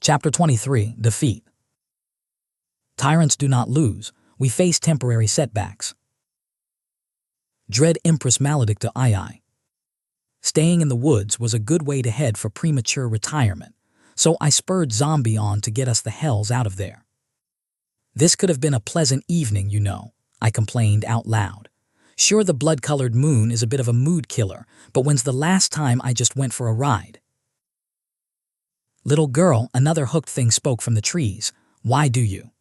Chapter 23, Defeat. Tyrants do not lose. We face temporary setbacks. Dread Empress Maledicta. Staying in the woods was a good way to head for premature retirement, so I spurred Zombie on to get us the hells out of there. This could have been a pleasant evening, you know, I complained out loud. Sure, the blood-colored moon is a bit of a mood killer, but when's the last time I just went for a ride? Little girl, another hooked thing spoke from the trees. Why do you?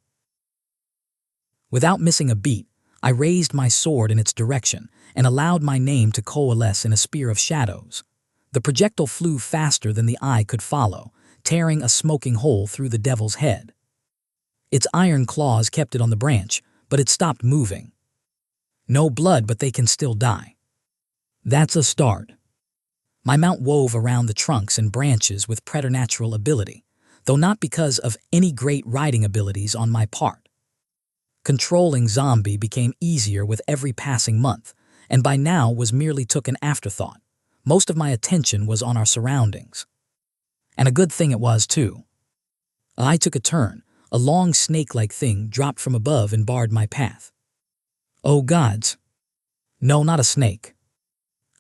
Without missing a beat, I raised my sword in its direction and allowed my name to coalesce in a spear of shadows. The projectile flew faster than the eye could follow, tearing a smoking hole through the devil's head. Its iron claws kept it on the branch, but it stopped moving. No blood, but they can still die. That's a start. My mount wove around the trunks and branches with preternatural ability, though not because of any great riding abilities on my part. Controlling Zombie became easier with every passing month, and by now was merely took an afterthought. Most of my attention was on our surroundings. And a good thing it was, too. I took a turn. A long snake-like thing dropped from above and barred my path. Oh gods. No, not a snake.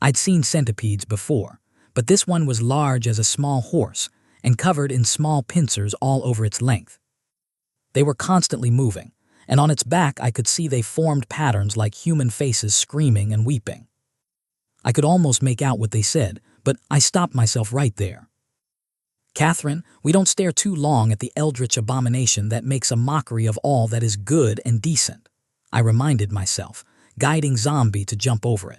I'd seen centipedes before, but this one was large as a small horse and covered in small pincers all over its length. They were constantly moving, and on its back I could see they formed patterns like human faces screaming and weeping. I could almost make out what they said, but I stopped myself right there. Catherine, we don't stare too long at the eldritch abomination that makes a mockery of all that is good and decent, I reminded myself, guiding Zombie to jump over it.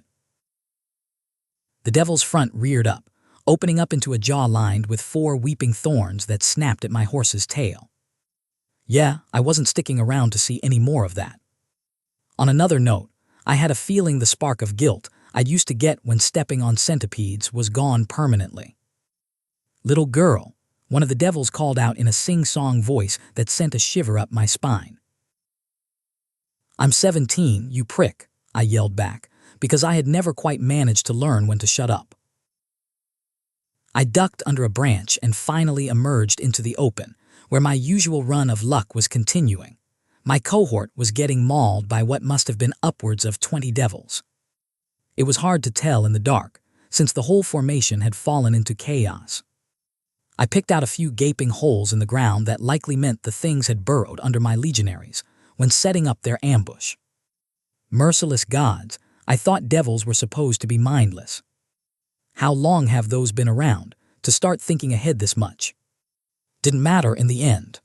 The devil's front reared up, opening up into a jaw lined with 4 weeping thorns that snapped at my horse's tail. Yeah, I wasn't sticking around to see any more of that. On another note, I had a feeling the spark of guilt I'd used to get when stepping on centipedes was gone permanently. Little girl, one of the devils called out in a sing-song voice that sent a shiver up my spine. I'm 17, you prick, I yelled back, because I had never quite managed to learn when to shut up. I ducked under a branch and finally emerged into the open, where my usual run of luck was continuing. My cohort was getting mauled by what must have been upwards of 20 devils. It was hard to tell in the dark, since the whole formation had fallen into chaos. I picked out a few gaping holes in the ground that likely meant the things had burrowed under my legionaries when setting up their ambush. Merciless gods, I thought devils were supposed to be mindless. How long have those been around to start thinking ahead this much? Didn't matter in the end.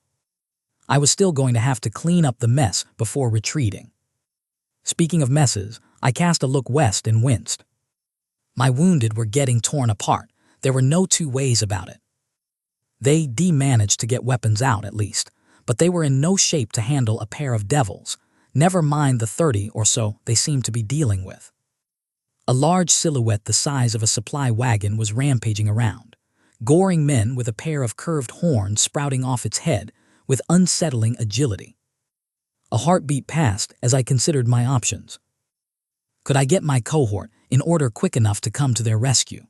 I was still going to have to clean up the mess before retreating. Speaking of messes, I cast a look west and winced. My wounded were getting torn apart. There were no two ways about it. They managed to get weapons out at least, but they were in no shape to handle a pair of devils, never mind the 30 or so they seemed to be dealing with. A large silhouette the size of a supply wagon was rampaging around, goring men with a pair of curved horns sprouting off its head with unsettling agility. A heartbeat passed as I considered my options. Could I get my cohort in order quick enough to come to their rescue?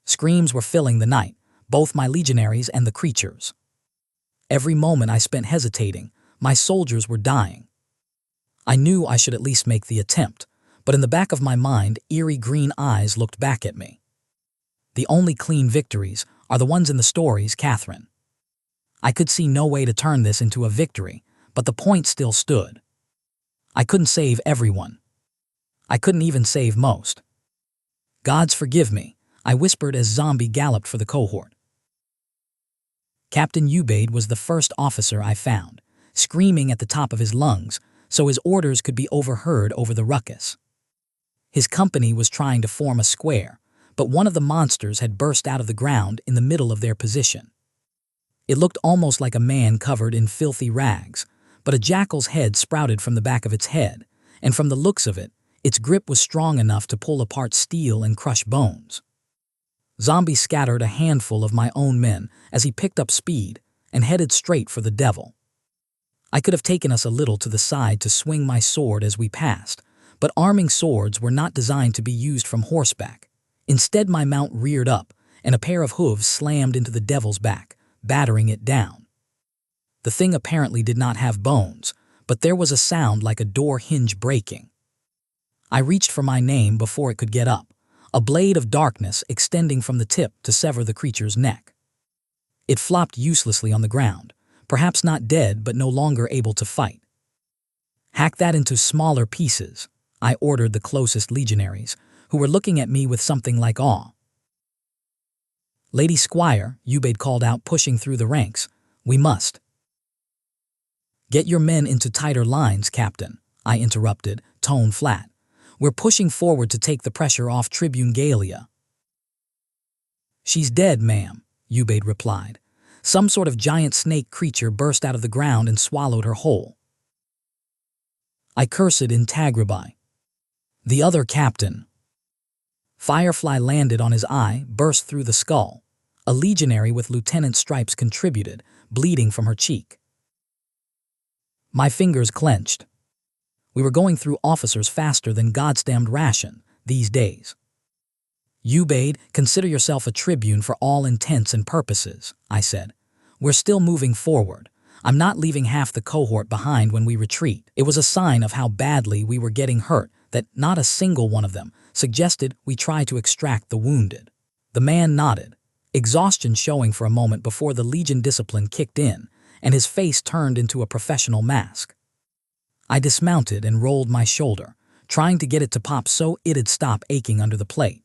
Screams were filling the night, both my legionaries and the creatures. Every moment I spent hesitating, my soldiers were dying. I knew I should at least make the attempt, but in the back of my mind, eerie green eyes looked back at me. The only clean victories are the ones in the stories, Catherine. I could see no way to turn this into a victory, but the point still stood. I couldn't save everyone. I couldn't even save most. Gods forgive me, I whispered as Zombie galloped for the cohort. Captain Ubaid was the first officer I found, screaming at the top of his lungs so his orders could be overheard over the ruckus. His company was trying to form a square, but one of the monsters had burst out of the ground in the middle of their position. It looked almost like a man covered in filthy rags, but a jackal's head sprouted from the back of its head, and from the looks of it, its grip was strong enough to pull apart steel and crush bones. Zombie scattered a handful of my own men as he picked up speed and headed straight for the devil. I could have taken us a little to the side to swing my sword as we passed, but arming swords were not designed to be used from horseback. Instead, my mount reared up, and a pair of hooves slammed into the devil's back, battering it down. The thing apparently did not have bones, but there was a sound like a door hinge breaking. I reached for my name before it could get up, a blade of darkness extending from the tip to sever the creature's neck. It flopped uselessly on the ground, perhaps not dead but no longer able to fight. "Hack that into smaller pieces," I ordered the closest legionaries, who were looking at me with something like awe. "Lady Squire," Ubaid called out, pushing through the ranks, "we must." "Get your men into tighter lines, Captain," I interrupted, tone flat. "We're pushing forward to take the pressure off Tribune Gallia." "She's dead, ma'am," Ubaid replied. "Some sort of giant snake creature burst out of the ground and swallowed her whole." I cursed in Tagrabai. "The other captain." Firefly landed on his eye, burst through the skull. A legionary with lieutenant stripes contributed, bleeding from her cheek. My fingers clenched. We were going through officers faster than goddamned ration these days. "Ubaid, consider yourself a tribune for all intents and purposes," I said. "We're still moving forward. I'm not leaving half the cohort behind when we retreat." It was a sign of how badly we were getting hurt that not a single one of them suggested we try to extract the wounded. The man nodded, exhaustion showing for a moment before the Legion discipline kicked in, and his face turned into a professional mask. I dismounted and rolled my shoulder, trying to get it to pop so it'd stop aching under the plate.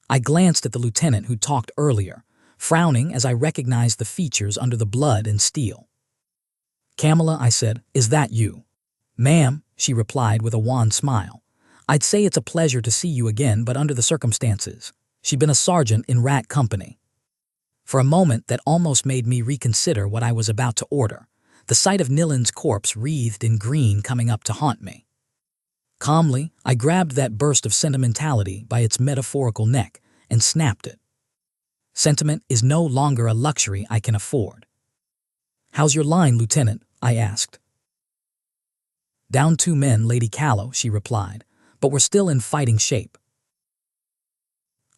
I glanced at the lieutenant who talked earlier, frowning as I recognized the features under the blood and steel. "Kamala," I said, "is that you?" "Ma'am," she replied with a wan smile. "I'd say it's a pleasure to see you again, but under the circumstances." She'd been a sergeant in Rat Company. For a moment that almost made me reconsider what I was about to order, the sight of Nillin's corpse wreathed in green coming up to haunt me. Calmly, I grabbed that burst of sentimentality by its metaphorical neck and snapped it. Sentiment is no longer a luxury I can afford. "How's your line, Lieutenant?" I asked. "Down 2 men, Lady Callow," she replied, "but we're still in fighting shape."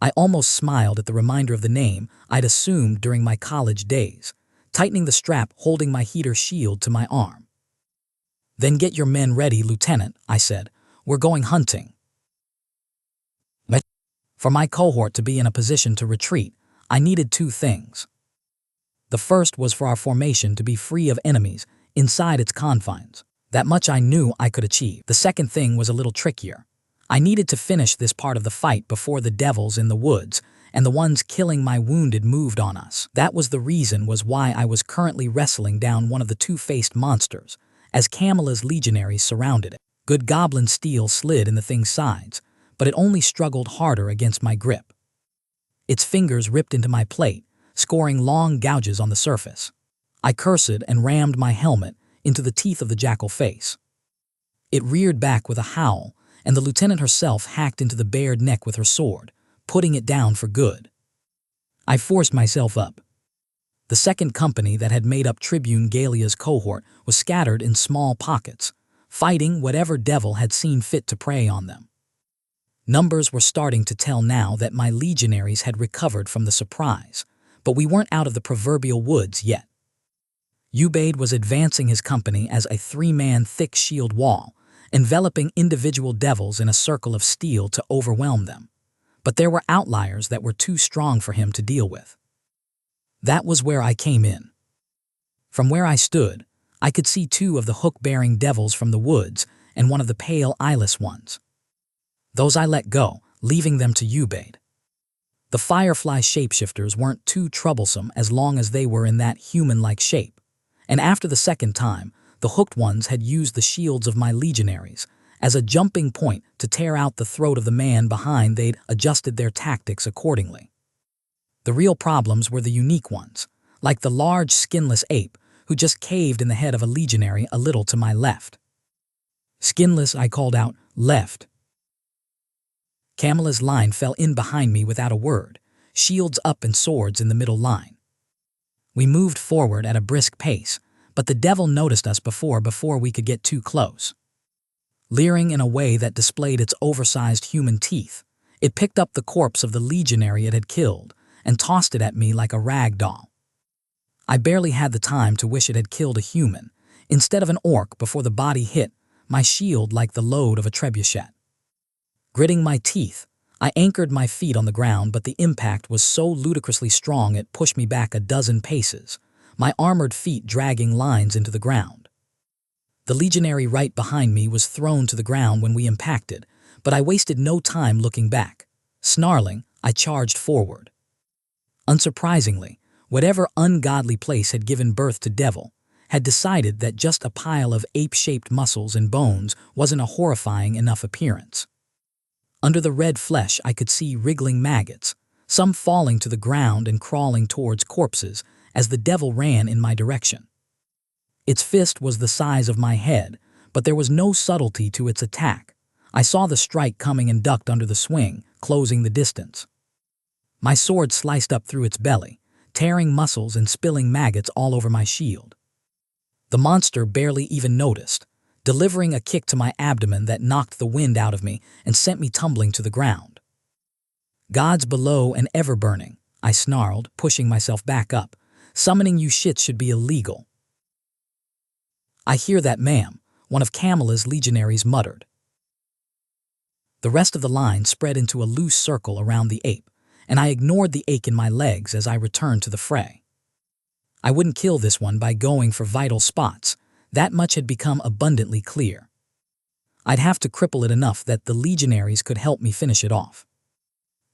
I almost smiled at the reminder of the name I'd assumed during my college days, tightening the strap holding my heater shield to my arm. "Then get your men ready, Lieutenant," I said. "We're going hunting." For my cohort to be in a position to retreat, I needed 2 things. The first was for our formation to be free of enemies inside its confines. That much I knew I could achieve. The second thing was a little trickier. I needed to finish this part of the fight before the devils in the woods and the ones killing my wounded moved on us. That was the reason was why I was currently wrestling down one of the 2-faced monsters, as Kamala's legionaries surrounded it. Good goblin steel slid in the thing's sides, but it only struggled harder against my grip. Its fingers ripped into my plate, scoring long gouges on the surface. I cursed and rammed my helmet into the teeth of the jackal face. It reared back with a howl, and the lieutenant herself hacked into the bared neck with her sword, putting it down for good. I forced myself up. The second company that had made up Tribune Gallia's cohort was scattered in small pockets, fighting whatever devil had seen fit to prey on them. Numbers were starting to tell now that my legionaries had recovered from the surprise, but we weren't out of the proverbial woods yet. Ubaid was advancing his company as a 3-man thick shield wall, enveloping individual devils in a circle of steel to overwhelm them. But there were outliers that were too strong for him to deal with. That was where I came in. From where I stood, I could see 2 of the hook-bearing devils from the woods and one of the pale eyeless ones. Those I let go, leaving them to Ubaid. The firefly shapeshifters weren't too troublesome as long as they were in that human-like shape, and after the second time, the hooked ones had used the shields of my legionaries as a jumping point to tear out the throat of the man behind. They'd adjusted their tactics accordingly. The real problems were the unique ones, like the large skinless ape who just caved in the head of a legionary a little to my left. "Skinless," I called out, "left." Kamala's line fell in behind me without a word, shields up and swords in the middle line. We moved forward at a brisk pace, but the devil noticed us before we could get too close. Leering in a way that displayed its oversized human teeth, it picked up the corpse of the legionary it had killed and tossed it at me like a rag doll. I barely had the time to wish it had killed a human, instead of an orc before the body hit my shield like the load of a trebuchet. Gritting my teeth, I anchored my feet on the ground, but the impact was so ludicrously strong it pushed me back a dozen paces, my armored feet dragging lines into the ground. The legionary right behind me was thrown to the ground when we impacted, but I wasted no time looking back. Snarling, I charged forward. Unsurprisingly, whatever ungodly place had given birth to Devil had decided that just a pile of ape-shaped muscles and bones wasn't a horrifying enough appearance. Under the red flesh, I could see wriggling maggots, some falling to the ground and crawling towards corpses as the Devil ran in my direction. Its fist was the size of my head, but there was no subtlety to its attack. I saw the strike coming and ducked under the swing, closing the distance. My sword sliced up through its belly, tearing muscles and spilling maggots all over my shield. The monster barely even noticed, delivering a kick to my abdomen that knocked the wind out of me and sent me tumbling to the ground. "Gods below and ever burning," I snarled, pushing myself back up. "Summoning you shits should be illegal." "I hear that, ma'am," one of Camilla's legionaries muttered. The rest of the line spread into a loose circle around the ape, and I ignored the ache in my legs as I returned to the fray. I wouldn't kill this one by going for vital spots. That much had become abundantly clear. I'd have to cripple it enough that the legionaries could help me finish it off.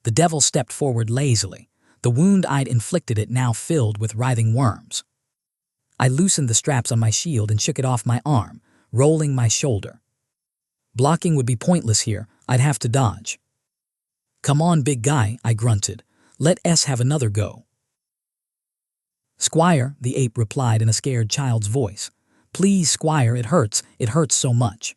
The Devil stepped forward lazily, the wound I'd inflicted it now filled with writhing worms. I loosened the straps on my shield and shook it off my arm, rolling my shoulder. Blocking would be pointless here, I'd have to dodge. "Come on, big guy," I grunted. "Let us have another go." "Squire," the ape replied in a scared child's voice. "Please, Squire, it hurts so much."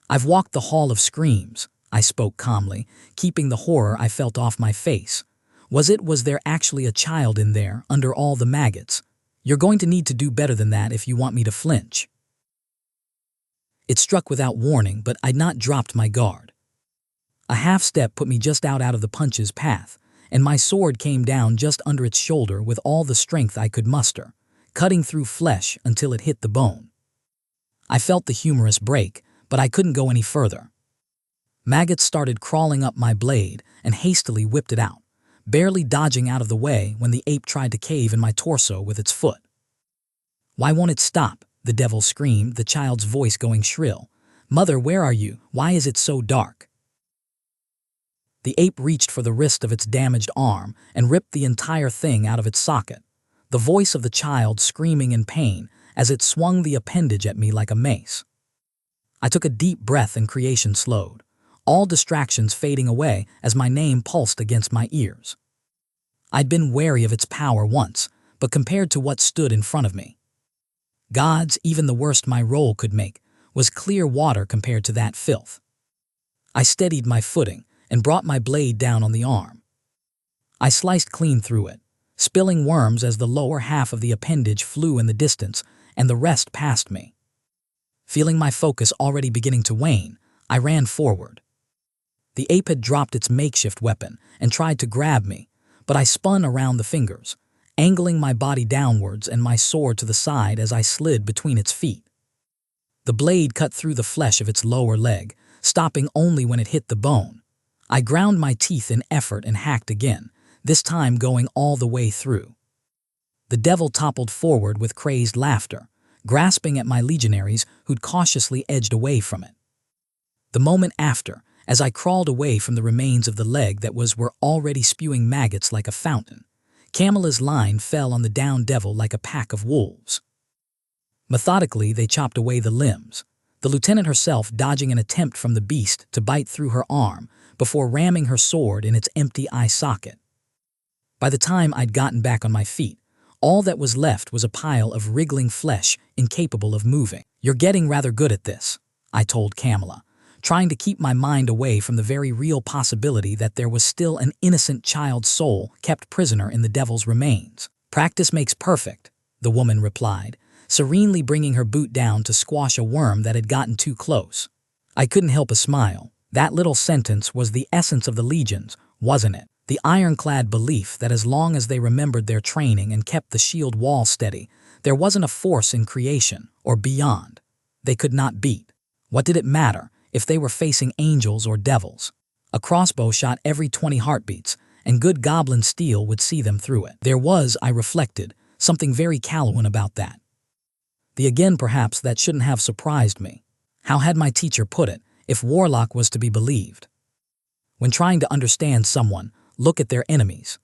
"I've walked the hall of screams," I spoke calmly, keeping the horror I felt off my face. Was there actually a child in there, under all the maggots? "You're going to need to do better than that if you want me to flinch." It struck without warning, but I'd not dropped my guard. A half step put me just out of the punch's path, and my sword came down just under its shoulder with all the strength I could muster, cutting through flesh until it hit the bone. I felt the humerus break, but I couldn't go any further. Maggots started crawling up my blade and hastily whipped it out, barely dodging out of the way when the ape tried to cave in my torso with its foot. "Why won't it stop?" the Devil screamed, the child's voice going shrill. "Mother, where are you? Why is it so dark?" The ape reached for the wrist of its damaged arm and ripped the entire thing out of its socket, the voice of the child screaming in pain as it swung the appendage at me like a mace. I took a deep breath and creation slowed, all distractions fading away as my name pulsed against my ears. I'd been wary of its power once, but compared to what stood in front of me, gods, even the worst my role could make, was clear water compared to that filth. I steadied my footing and brought my blade down on the arm. I sliced clean through it, spilling worms as the lower half of the appendage flew in the distance and the rest past me. Feeling my focus already beginning to wane, I ran forward. The ape had dropped its makeshift weapon and tried to grab me, but I spun around the fingers, angling my body downwards and my sword to the side as I slid between its feet. The blade cut through the flesh of its lower leg, stopping only when it hit the bone. I ground my teeth in effort and hacked again, this time going all the way through. The Devil toppled forward with crazed laughter, grasping at my legionaries who'd cautiously edged away from it. The moment after, as I crawled away from the remains of the leg that were already spewing maggots like a fountain, Camilla's line fell on the downed Devil like a pack of wolves. Methodically, they chopped away the limbs, the lieutenant herself dodging an attempt from the beast to bite through her arm before ramming her sword in its empty eye socket. By the time I'd gotten back on my feet, all that was left was a pile of wriggling flesh incapable of moving. "You're getting rather good at this," I told Camilla, trying to keep my mind away from the very real possibility that there was still an innocent child's soul kept prisoner in the Devil's remains. "Practice makes perfect," the woman replied, serenely bringing her boot down to squash a worm that had gotten too close. I couldn't help a smile. That little sentence was the essence of the legions, wasn't it? The ironclad belief that as long as they remembered their training and kept the shield wall steady, there wasn't a force in creation, or beyond, they could not beat. What did it matter if they were facing angels or devils? A crossbow shot every 20 heartbeats, and good goblin steel would see them through it. There was, I reflected, something very Callowan about that. The again perhaps that shouldn't have surprised me. How had my teacher put it, if warlock was to be believed? When trying to understand someone, look at their enemies.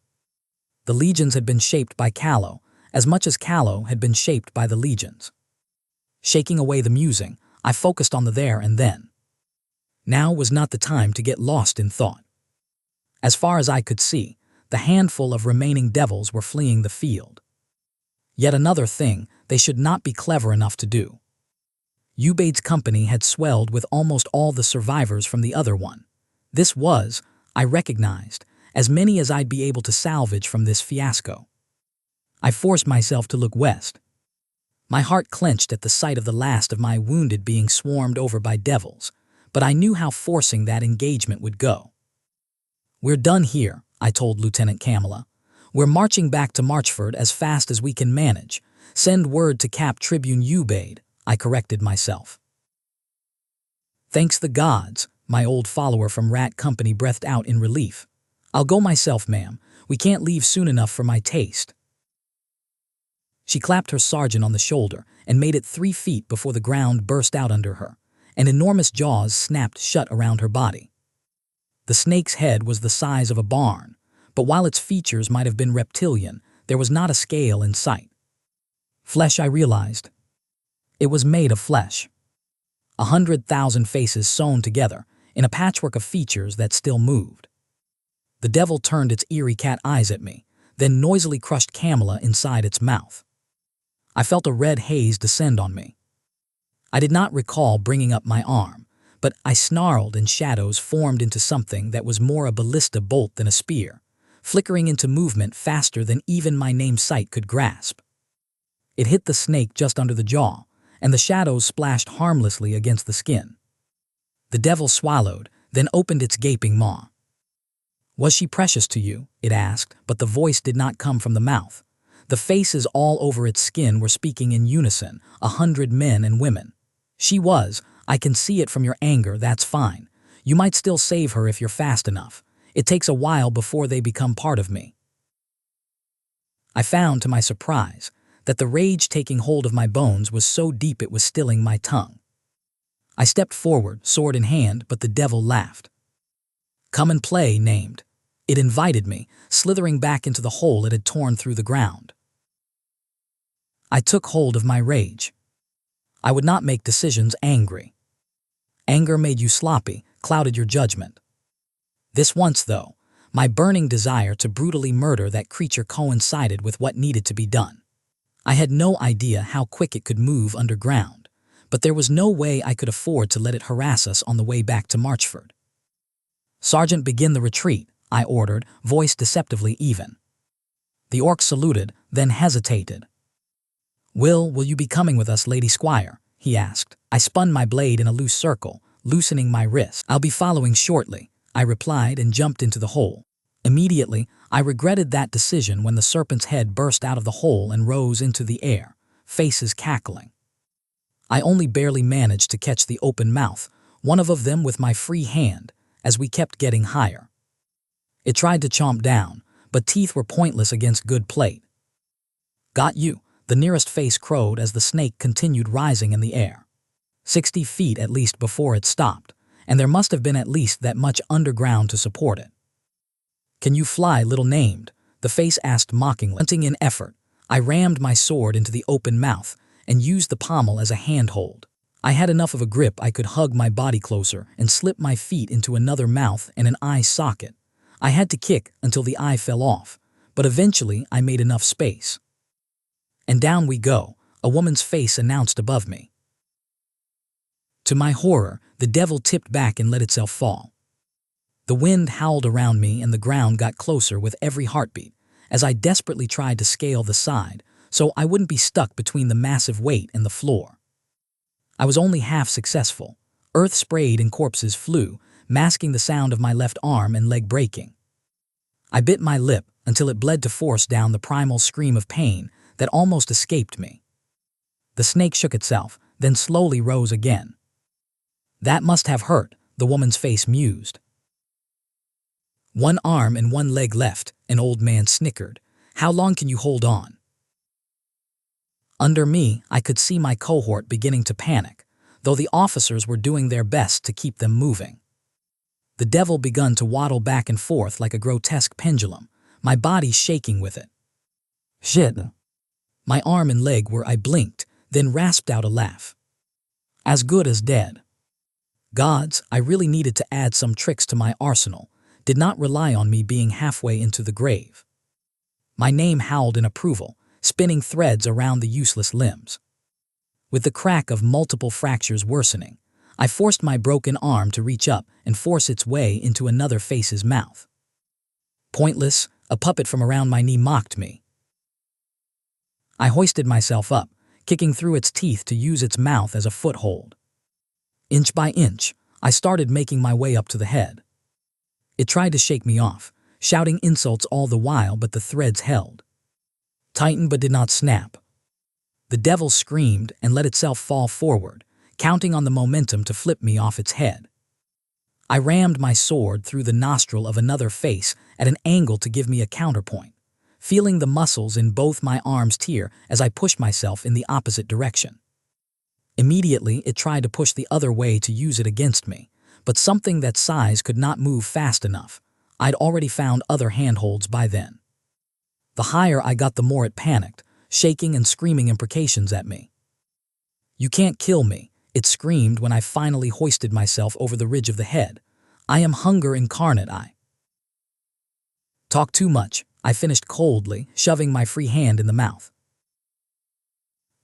The legions had been shaped by Callow, as much as Callow had been shaped by the legions. Shaking away the musing, I focused on the there and then. Now was not the time to get lost in thought. As far as I could see, the handful of remaining devils were fleeing the field. Yet another thing they should not be clever enough to do. Ubaid's company had swelled with almost all the survivors from the other one. This was, I recognized, as many as I'd be able to salvage from this fiasco. I forced myself to look west. My heart clenched at the sight of the last of my wounded being swarmed over by devils, but I knew how forcing that engagement would go. "We're done here," I told Lieutenant Camilla. "We're marching back to Marchford as fast as we can manage. Send word to Cap Tribune Ubaid," I corrected myself. "Thanks the gods," my old follower from Rat Company breathed out in relief. "I'll go myself, ma'am. We can't leave soon enough for my taste." She clapped her sergeant on the shoulder and made it 3 feet before the ground burst out under her, and enormous jaws snapped shut around her body. The snake's head was the size of a barn, but while its features might have been reptilian, there was not a scale in sight. Flesh, I realized. It was made of flesh. 100,000 faces sewn together in a patchwork of features that still moved. The devil turned its eerie cat eyes at me, then noisily crushed Camilla inside its mouth. I felt a red haze descend on me. I did not recall bringing up my arm, but I snarled and shadows formed into something that was more a ballista bolt than a spear, flickering into movement faster than even my name's sight could grasp. It hit the snake just under the jaw, and the shadows splashed harmlessly against the skin. The devil swallowed, then opened its gaping maw. "Was she precious to you?" it asked, but the voice did not come from the mouth. The faces all over its skin were speaking in unison, 100 men and women. "She was. I can see it from your anger, that's fine. You might still save her if you're fast enough. It takes a while before they become part of me." I found, to my surprise, that the rage taking hold of my bones was so deep it was stilling my tongue. I stepped forward, sword in hand, but the devil laughed. "Come and play," named. It invited me, slithering back into the hole it had torn through the ground. I took hold of my rage. I would not make decisions angry. Anger made you sloppy, clouded your judgment. This once, though, my burning desire to brutally murder that creature coincided with what needed to be done. I had no idea how quick it could move underground, but there was no way I could afford to let it harass us on the way back to Marchford. "Sergeant, begin the retreat," I ordered, voice deceptively even. The orc saluted, then hesitated. Will you be coming with us, Lady Squire?" he asked. I spun my blade in a loose circle, loosening my wrist. "I'll be following shortly," I replied and jumped into the hole. Immediately, I regretted that decision when the serpent's head burst out of the hole and rose into the air, faces cackling. I only barely managed to catch the open mouth, one of them with my free hand, as we kept getting higher. It tried to chomp down, but teeth were pointless against good plate. "Got you," the nearest face crowed as the snake continued rising in the air. 60 feet at least before it stopped, and there must have been at least that much underground to support it. "Can you fly, little named?" the face asked mockingly. Hunting in effort, I rammed my sword into the open mouth and used the pommel as a handhold. I had enough of a grip I could hug my body closer and slip my feet into another mouth and an eye socket. I had to kick until the eye fell off, but eventually I made enough space. And down we go, a woman's face announced above me. To my horror, the devil tipped back and let itself fall. The wind howled around me and the ground got closer with every heartbeat, as I desperately tried to scale the side so I wouldn't be stuck between the massive weight and the floor. I was only half successful. Earth sprayed and corpses flew, masking the sound of my left arm and leg breaking. I bit my lip until it bled to force down the primal scream of pain that almost escaped me. The snake shook itself, then slowly rose again. That must have hurt, the woman's face mused. One arm and one leg left, an old man snickered. How long can you hold on? Under me, I could see my cohort beginning to panic, though the officers were doing their best to keep them moving. The devil begun to waddle back and forth like a grotesque pendulum, my body shaking with it. Shit. My arm and leg were. I blinked, then rasped out a laugh. As good as dead. Gods, I really needed to add some tricks to my arsenal, did not rely on me being halfway into the grave. My name howled in approval, spinning threads around the useless limbs. With the crack of multiple fractures worsening, I forced my broken arm to reach up and force its way into another face's mouth. Pointless, a puppet from around my knee mocked me. I hoisted myself up, kicking through its teeth to use its mouth as a foothold. Inch by inch, I started making my way up to the head. It tried to shake me off, shouting insults all the while, but the threads held. Tightened but did not snap. The devil screamed and let itself fall forward, counting on the momentum to flip me off its head. I rammed my sword through the nostril of another face at an angle to give me a counterpoint, feeling the muscles in both my arms tear as I pushed myself in the opposite direction. Immediately, it tried to push the other way to use it against me, but something that size could not move fast enough. I'd already found other handholds by then. The higher I got, the more it panicked, shaking and screaming imprecations at me. You can't kill me, it screamed when I finally hoisted myself over the ridge of the head. I am hunger incarnate, I. Talk too much, I finished coldly, shoving my free hand in the mouth.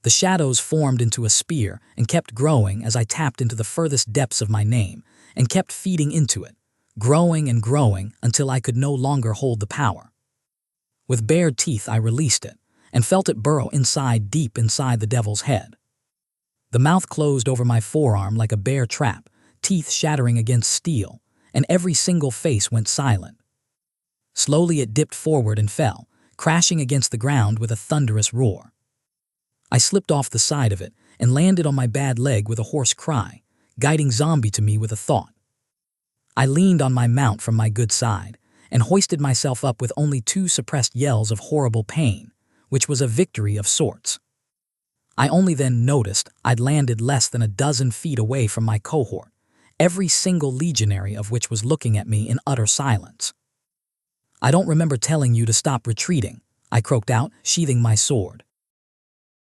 The shadows formed into a spear and kept growing as I tapped into the furthest depths of my name and kept feeding into it, growing and growing until I could no longer hold the power. With bared teeth, I released it and felt it burrow deep inside the devil's head. The mouth closed over my forearm like a bear trap, teeth shattering against steel, and every single face went silent. Slowly it dipped forward and fell, crashing against the ground with a thunderous roar. I slipped off the side of it and landed on my bad leg with a hoarse cry, guiding Zombie to me with a thought. I leaned on my mount from my good side and hoisted myself up with only 2 suppressed yells of horrible pain, which was a victory of sorts. I only then noticed I'd landed less than a dozen feet away from my cohort, every single legionary of which was looking at me in utter silence. I don't remember telling you to stop retreating, I croaked out, sheathing my sword.